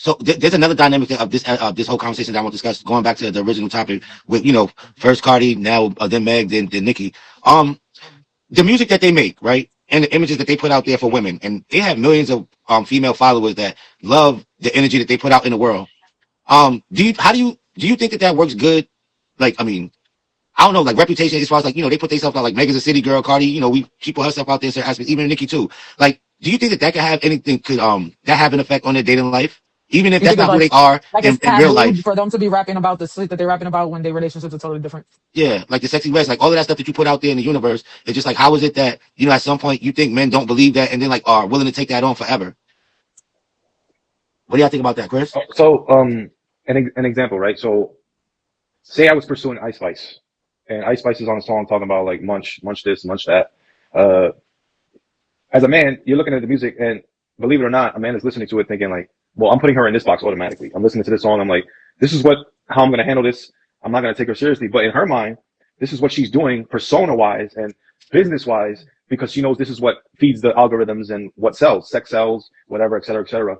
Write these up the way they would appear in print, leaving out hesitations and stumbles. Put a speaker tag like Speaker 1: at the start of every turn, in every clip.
Speaker 1: So there's another dynamic of this whole conversation that I want to discuss. Going back to the original topic with first Cardi, now then Meg, then Nicki. The music that they make, right, and the images that they put out there for women, and they have millions of female followers that love the energy that they put out in the world. Do you think that works good? Like, I mean, I don't know, like reputation as far as like, they put themselves out like Megan's a city girl, Cardi, she put herself out there, so even Nicki too. Like, do you think that could have anything, that have an effect on their dating life? Even if
Speaker 2: You
Speaker 1: that's
Speaker 2: think it's
Speaker 1: not who
Speaker 2: like
Speaker 1: they are
Speaker 2: it's
Speaker 1: in real
Speaker 2: taboo
Speaker 1: life.
Speaker 2: for them to be rapping about the shit that they're rapping about when their relationships are totally different?
Speaker 1: Yeah, like the sexy rest, like all of that stuff that you put out there in the universe. It's just like, how is it that, at some point you think men don't believe that and then like are willing to take that on forever? What do y'all think about that, Chris?
Speaker 3: So, an example, right? So, say I was pursuing Ice Spice, and Ice Spice is on a song talking about like munch this, munch that. Uh, as a man, you're looking at the music, and believe it or not, a man is listening to it thinking like, well, I'm putting her in this box automatically. I'm listening to this song. I'm like, this is how I'm going to handle this. I'm not going to take her seriously. But in her mind, this is what she's doing persona wise and business wise, because she knows this is what feeds the algorithms and what sells, sex sells, whatever, et cetera, et cetera.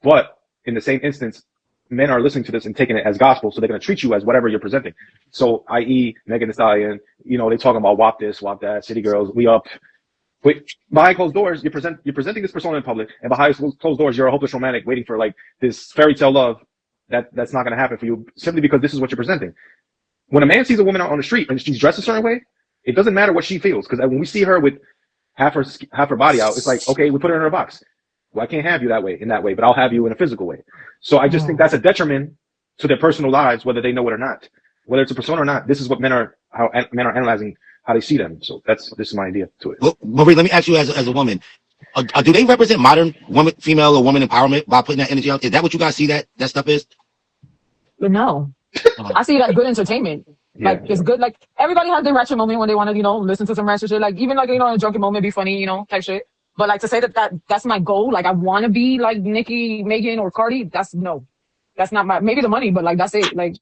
Speaker 3: But in the same instance, men are listening to this and taking it as gospel. So they're going to treat you as whatever you're presenting. So, i.e. Megan Thee Stallion, they talking about WAP this, WAP that, city girls, we up. But behind closed doors, you're presenting this persona in public, and behind closed doors, you're a hopeless romantic waiting for like this fairy tale love that's not going to happen for you simply because this is what you're presenting. When a man sees a woman out on the street and she's dressed a certain way, it doesn't matter what she feels, because when we see her with half her body out, it's like, okay, we put her in her box. Well, I can't have you in that way, but I'll have you in a physical way. So I just think that's a detriment to their personal lives, whether they know it or not, whether it's a persona or not. This is what how men are analyzing how they see them. So this is my idea to it.
Speaker 1: Well, Marie, let me ask you as a woman, do they represent modern female or woman empowerment by putting that energy out? Is that what you guys see that stuff is?
Speaker 2: But no, I see like good entertainment.
Speaker 3: Yeah,
Speaker 2: like it's good. Like everybody has their ratchet moment when they want to, listen to some ratchet shit. Like even like in a drunken moment, be funny, type shit. But like to say that's my goal. Like I want to be like Nicki, Megan, or Cardi. That's not maybe the money, but like that's it. Like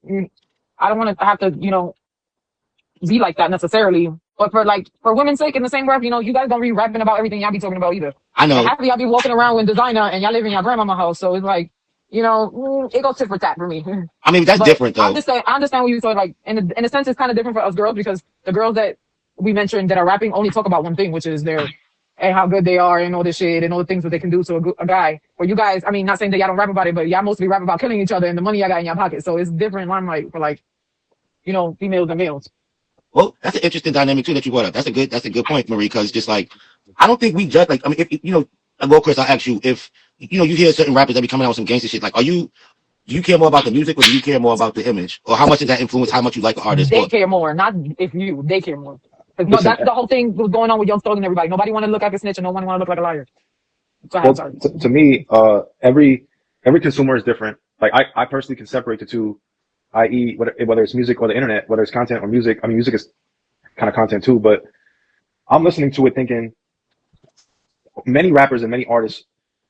Speaker 2: I don't want to have to be like that necessarily. But for women's sake, in the same breath, you guys don't be rapping about everything y'all be talking about either.
Speaker 1: I know.
Speaker 2: And half of y'all be walking around with designer and y'all live in your grandmama house. So it's like, it goes tit for tat for me.
Speaker 1: I mean, that's different though.
Speaker 2: I understand what you said. Like in a sense, it's kind of different for us girls because the girls that we mentioned that are rapping only talk about one thing, which is and how good they are and all this shit and all the things that they can do to a guy. Where you guys, I mean, not saying that y'all don't rap about it, but y'all mostly rap about killing each other and the money y'all got in your pocket. So it's different limelight for females and males.
Speaker 1: Well, that's an interesting dynamic too that you brought up. That's a good point, Marie, because just like, I don't think we judge, like, I mean, well, Chris, I'll ask you, if, you hear certain rappers that be coming out with some gangster shit, like, do you care more about the music or do you care more about the image? Or how much does that influence how much you like an artist?
Speaker 2: They care more, not they care more. No, that's the whole thing was going on with Young Thug and everybody. Nobody want to look like a snitch and nobody want to look like a liar.
Speaker 3: Well, to me, every consumer is different. Like I personally can separate the two, i.e. whether it's music or the internet, whether it's content or music. I mean, music is kind of content too, but I'm listening to it thinking many rappers and many artists,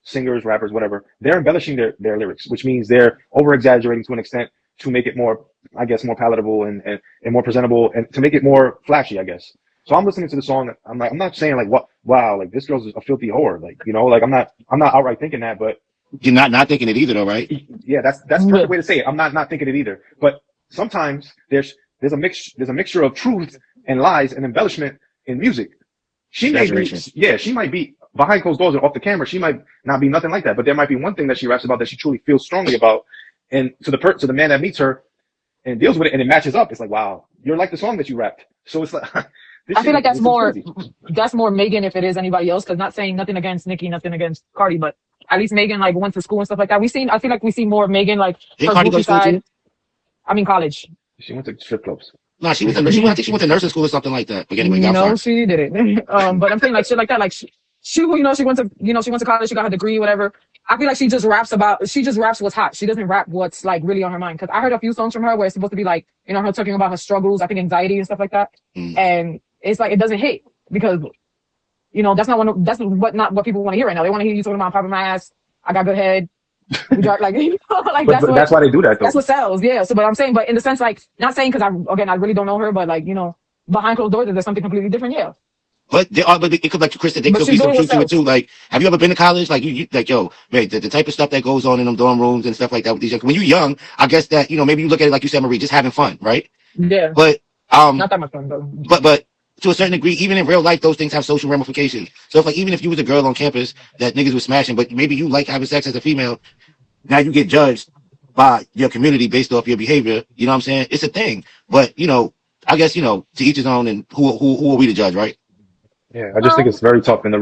Speaker 3: singers, rappers, whatever, they're embellishing their lyrics, which means they're over exaggerating to an extent to make it more, I guess, more palatable and more presentable and to make it more flashy, I guess. So I'm listening to the song. I'm not saying like, what, wow, like this girl's a filthy whore. Like, like I'm not outright thinking that, but
Speaker 1: you're not thinking it either though, right?
Speaker 3: Yeah, that's the perfect way to say it. I'm not thinking it either. But sometimes there's a mixture of truth and lies and embellishment in music. She might be behind closed doors or off the camera. She might not be nothing like that, but there might be one thing that she raps about that she truly feels strongly about. And to the man that meets her and deals with it and it matches up, it's like, wow, you're like the song that you rapped. So it's like,
Speaker 2: I feel like that's more Megan if it is anybody else. Cause not saying nothing against Nicki, nothing against Cardi, but at least Megan like went to school and stuff like that. I feel like we see more of Megan like
Speaker 1: her goofy side.
Speaker 2: I mean college.
Speaker 3: She went to strip clubs.
Speaker 1: No, I think she went to nursing school or something like that. But anyway,
Speaker 2: no, she didn't. But I'm saying like shit like that. Like she went to college. She got her degree, whatever. I feel like she just raps what's hot. She doesn't rap what's like really on her mind. Cause I heard a few songs from her where it's supposed to be like, her talking about her struggles. I think anxiety and stuff like that. And it's like, it doesn't hit because, that's not what people want to hear right now. They want to hear you talking about popping my ass. I got good head. Like, like
Speaker 3: that's why they do that though.
Speaker 2: That's what sells. Yeah. So, but I'm saying, but in the sense, like, not saying cause I really don't know her, but like, behind closed doors, there's something completely different. Yeah.
Speaker 1: But there are, but it could, like Chris said, there
Speaker 2: But
Speaker 1: could be
Speaker 2: she's
Speaker 1: some
Speaker 2: doing
Speaker 1: truth to it
Speaker 2: herself.
Speaker 1: too. Like, have you ever been to college? Like, you like, yo, man, the type of stuff that goes on in them dorm rooms and stuff like that with these young. When you're young, I guess that maybe you look at it like you said, Marie, just having fun, right?
Speaker 2: Yeah,
Speaker 1: But um,
Speaker 2: not that much fun though.
Speaker 1: but to a certain degree, even in real life, those things have social ramifications. So if like even if you was a girl on campus that niggas was smashing, but maybe you like having sex as a female, now you get judged by your community based off your behavior. You know what I'm saying? It's a thing. But I guess to each his own. And who are we to judge, right?
Speaker 3: Yeah, I just think it's very tough, and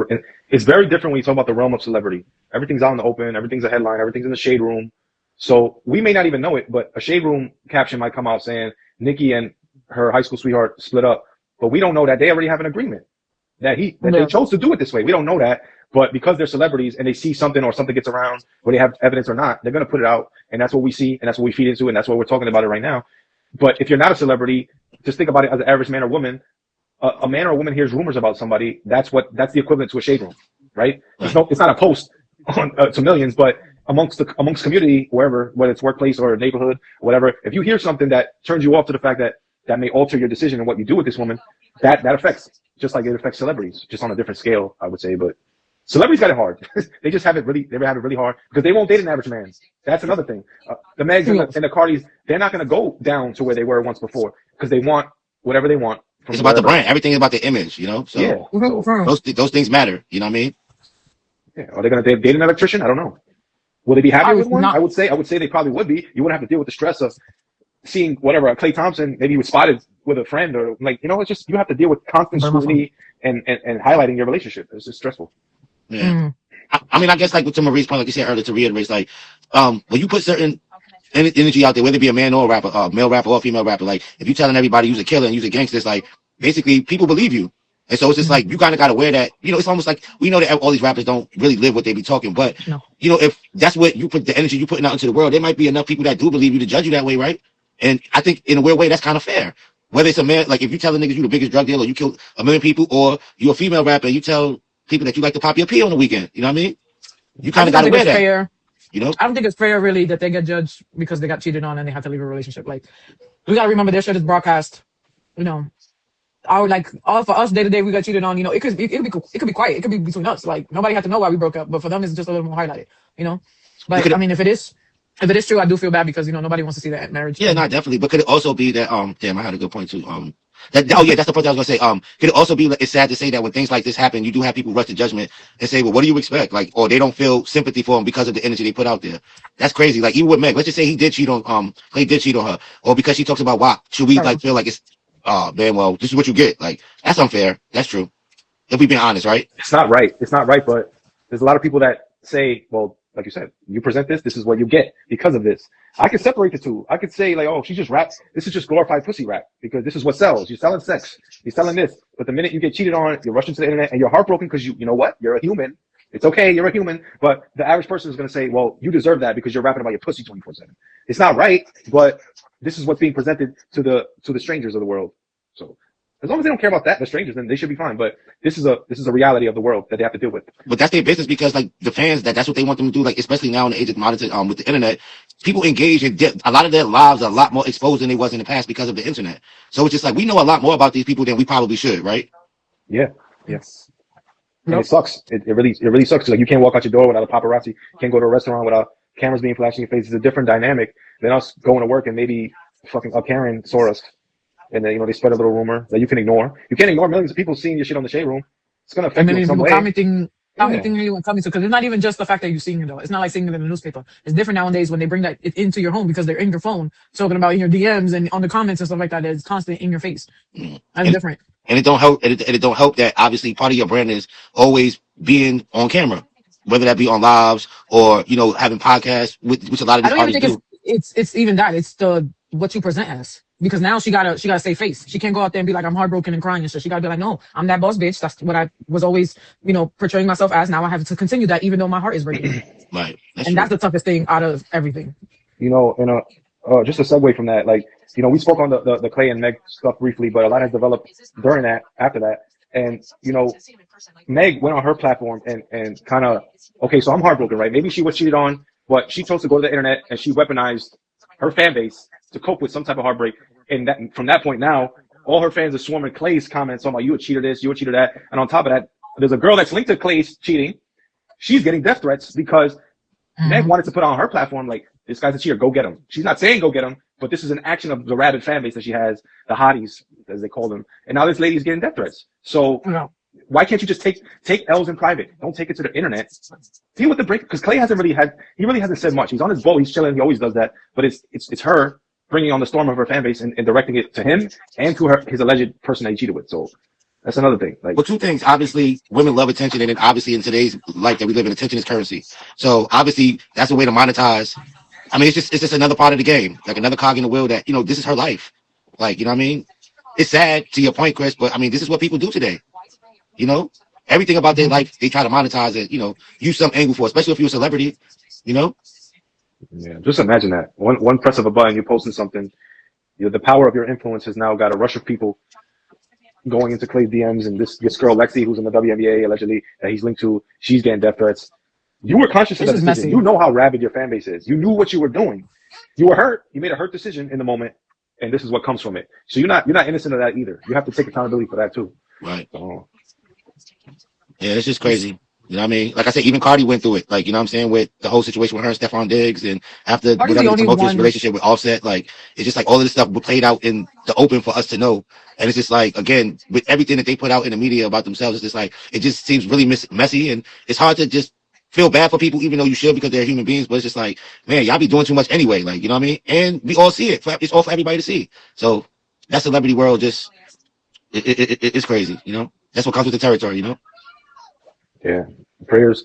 Speaker 3: it's very different when you talk about the realm of celebrity. Everything's out in the open, everything's a headline, everything's in the shade room. So we may not even know it, but a shade room caption might come out saying Nikki and her high school sweetheart split up, but we don't know that they already have an agreement that they
Speaker 2: Yeah.
Speaker 3: chose to do it this way. We don't know that, but because they're celebrities and they see something or something gets around, whether they have evidence or not, they're gonna put it out, and that's what we see, and that's what we feed into, and that's what we're talking about it right now. But if you're not a celebrity, just think about it as an average man or woman. A man or a woman hears rumors about somebody, that's the equivalent to a shade room, right?
Speaker 1: Right.
Speaker 3: It's not a post on to millions, but amongst community, wherever, whether it's workplace or neighborhood, whatever, if you hear something that turns you off to the fact that may alter your decision and what you do with this woman, that affects, just like it affects celebrities, just on a different scale, I would say. But celebrities got it hard. They have it really hard because they won't date an average man. That's another thing. The Megs and the Cardis, they're not going to go down to where they were once before because they want whatever they want
Speaker 1: It's
Speaker 3: from
Speaker 1: about the
Speaker 3: wherever.
Speaker 1: brand. Everything is about the image,
Speaker 3: Yeah.
Speaker 1: So
Speaker 3: So
Speaker 1: those things matter. You know what I mean?
Speaker 3: yeah, are they going to date an electrician? I don't know. Will they be happy
Speaker 2: I
Speaker 3: with
Speaker 2: was
Speaker 3: one?
Speaker 2: not.
Speaker 3: I would say they probably would be. You wouldn't have to deal with the stress of seeing whatever Clay Thompson, maybe he was spotted with a friend or like, it's just, you have to deal with constant
Speaker 2: Burn my phone.
Speaker 3: scrutiny and highlighting your relationship. It's just stressful.
Speaker 1: Yeah.
Speaker 2: Mm.
Speaker 1: I mean, I guess like to Marie's point, like you said earlier, to reiterate, it's like when you put certain energy out there, whether it be a man or a rapper, male rapper or female rapper, like if you're telling everybody you're a killer and you're a gangster, it's like basically people believe you. And so it's just like you kind of got to wear that. It's almost like we know that all these rappers don't really live what they be talking, but
Speaker 2: No.
Speaker 1: if that's what you put the energy you putting out into the world, there might be enough people that do believe you to judge you that way, right? And I think in a weird way that's kind of fair. Whether it's a man, like if you tell the niggas you the biggest drug dealer, you killed a million people, or you're a female rapper, and you tell people that you like to pop your pee on the weekend. You know what I mean? You
Speaker 2: I
Speaker 1: kind of
Speaker 2: just
Speaker 1: got
Speaker 2: don't
Speaker 1: to
Speaker 2: think
Speaker 1: wear
Speaker 2: it's
Speaker 1: that.
Speaker 2: fair.
Speaker 1: You know?
Speaker 2: I don't think it's fair, really, that they get judged because they got cheated on and they have to leave a relationship. Like, we gotta remember their shit is broadcast. You know, our like all for us day to day, we got cheated on. It could be quiet. It could be between us. Like nobody had to know why we broke up. But for them, it's just a little more highlighted. You know.
Speaker 1: You
Speaker 2: But
Speaker 1: could
Speaker 2: I mean, if it is true, I do feel bad because nobody wants to see that marriage.
Speaker 1: Yeah, not definitely. But could it also be that damn, I had a good point too. Oh yeah, that's the point I was gonna say. Could it also be it's sad to say that when things like this happen, you do have people rush to judgment and say, well, what do you expect? Like, or they don't feel sympathy for him because of the energy they put out there. That's crazy. Like even with Meg, let's just say he did cheat on Clay did cheat on her, or because she talks about WAP, should we like feel like it's man, well, this is what you get? Like that's unfair. That's true. If we being honest, right?
Speaker 3: It's not right. It's not right, but there's a lot of people that say, well, like you said, you present this is what you get because of this. I could separate the two. I could say like, oh, she just raps. This is just glorified pussy rap because this is what sells. You're selling sex. You're selling this. But the minute you get cheated on, you're rushing to the internet and you're heartbroken because you know what? You're a human. It's okay. You're a human. But the average person is going to say, well, you deserve that because you're rapping about your pussy 24/7. It's not right, but this is what's being presented to the strangers of the world. So as long as they don't care about that, the strangers, then they should be fine. But this is a reality of the world that they have to deal with.
Speaker 1: But that's their business because like the fans that's what they want them to do. Like especially now in the age of modern with the internet, people engage in a lot of their lives are a lot more exposed than they was in the past because of the internet. So it's just like we know a lot more about these people than we probably should, right?
Speaker 3: Yeah. Yeah. And
Speaker 2: Nope.
Speaker 3: it sucks. It really sucks. Like you can't walk out your door without a paparazzi. You can't go to a restaurant without cameras being flashed in your face. It's a different dynamic than us going to work and maybe fucking a Karen saw us. And then, they spread a little rumor that you can ignore. You can't ignore millions of people seeing your shit on the shade room. It's going to
Speaker 2: And
Speaker 3: affect you in
Speaker 2: millions of
Speaker 3: some
Speaker 2: people
Speaker 3: way.
Speaker 2: commenting you and coming to, because it's not even just the fact that you're seeing it though. It's not like seeing it in the newspaper. It's different nowadays when they bring that into your home because they're in your phone, talking about in your DMs and on the comments and stuff like that. It's constant in your face. That's
Speaker 1: And
Speaker 2: different.
Speaker 1: and it don't help. And it don't help that obviously part of your brand is always being on camera, whether that be on lives or having podcasts, which a lot of
Speaker 2: I
Speaker 1: these
Speaker 2: don't even
Speaker 1: artists
Speaker 2: think
Speaker 1: do.
Speaker 2: it's even that. It's the what you present as. Because now she gotta save face. She can't go out there and be like, I'm heartbroken and crying and shit. She gotta be like, no, I'm that boss bitch. That's what I was always, portraying myself as. Now I have to continue that even though my heart is breaking.
Speaker 1: Right. That's
Speaker 2: And
Speaker 1: true.
Speaker 2: that's the toughest thing out of everything.
Speaker 3: And just a segue from that, like, we spoke on the Clay and Meg stuff briefly, but a lot has developed during that, after that. And, Meg went on her platform and kind of, okay, so I'm heartbroken, right? Maybe she was cheated on, but she chose to go to the internet and she weaponized her fan base to cope with some type of heartbreak. And that from that point now, all her fans are swarming Clay's comments talking about you a cheater this, you a cheater that. And on top of that, there's a girl that's linked to Clay's cheating. She's getting death threats because Meg wanted to put on her platform, like, this guy's a cheater, go get him. She's not saying go get him, but this is an action of the rabid fan base that she has, the hotties, as they call them. And now this lady's getting death threats. So why can't you just take L's in private? Don't take it to the internet. Deal with the break, because Clay really hasn't said much. He's on his boat, he's chilling, he always does that. But it's her bringing on the storm of her fan base and directing it to him and to his alleged person that he cheated with. So that's another thing. Like,
Speaker 1: well, two things. Obviously, women love attention, and then obviously in today's life that we live in, attention is currency. So obviously, that's a way to monetize. I mean, it's just another part of the game, like another cog in the wheel that, this is her life. Like, you know what I mean? It's sad to your point, Chris, but I mean, this is what people do today. Everything about their life, they try to monetize it, use some angle for, especially if you're a celebrity,
Speaker 3: Yeah, just imagine that. One press of a button, you're posting something. The power of your influence has now got a rush of people going into Clay's DMs, and this girl Lexi, who's in the WNBA allegedly that he's linked to, she's getting death threats. You were conscious of that decision.
Speaker 2: Messy.
Speaker 3: You know how rabid your fan base is. You knew what you were doing. You were hurt. You made a hurt decision in the moment, and this is what comes from it. So you're not innocent of that either. You have to take accountability for that too.
Speaker 1: Right.
Speaker 3: So,
Speaker 1: Yeah, it's just crazy. You know what I mean? Like I said, even Cardi went through it. Like, you know what I'm saying? With the whole situation with her and Stephon Diggs, and after
Speaker 2: Cardi's
Speaker 1: whatever
Speaker 2: the
Speaker 1: the
Speaker 2: only
Speaker 1: tumultuous
Speaker 2: one.
Speaker 1: relationship with Offset, like, it's just like all of this stuff played out in the open for us to know. And it's just like, again, with everything that they put out in the media about themselves, it's just like, it just seems really messy, and it's hard to just feel bad for people, even though you should, because they're human beings. But it's just like, man, y'all be doing too much anyway. Like, you know what I mean? And we all see it. It's all for everybody to see. So that celebrity world just, it's crazy, That's what comes with the territory,
Speaker 3: yeah. Prayers